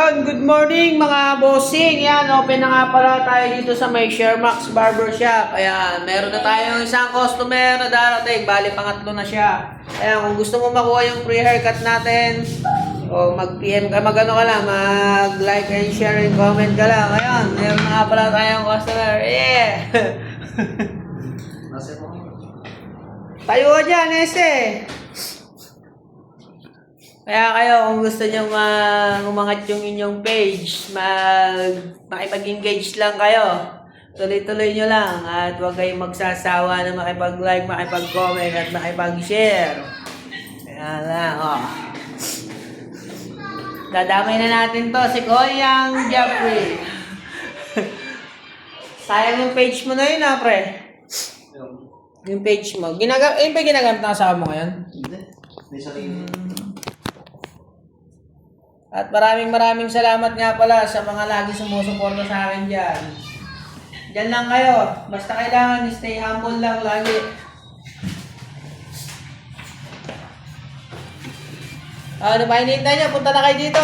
Yan, good morning mga bossing. Yan, open na nga pala tayo dito sa may Shermax Barbershop. Ayan, meron na tayong isang customer na darating. Bali, pangatlo na siya. Ayan, kung gusto mo makuha yung free haircut natin, o mag-PM ka, mag-ano ka lang, mag-like and share and comment ka lang. Ayan, meron na nga pala tayong customer. Yeah! Tayo ka dyan, Ese! Kaya kayo, kung gusto nyo umangat yung inyong page, makipag-engage lang kayo. Tuloy-tuloy nyo lang at huwag kayong magsasawa na makipag-like, makipag-comment at makipag-share. Kaya lang, dadamay na natin to, si Koyang Jeffrey. Sayang yung page mo na yun, pre. Yung page mo. Yung ba ginagamit na kasama mo ngayon? Hindi. May sarili. At maraming salamat nga pala sa mga lagi sumusuporta sa akin dyan. Dyan lang kayo. Basta kailangan stay humble lang lagi. Ano ba hinihintay nyo? Punta na kayo dito.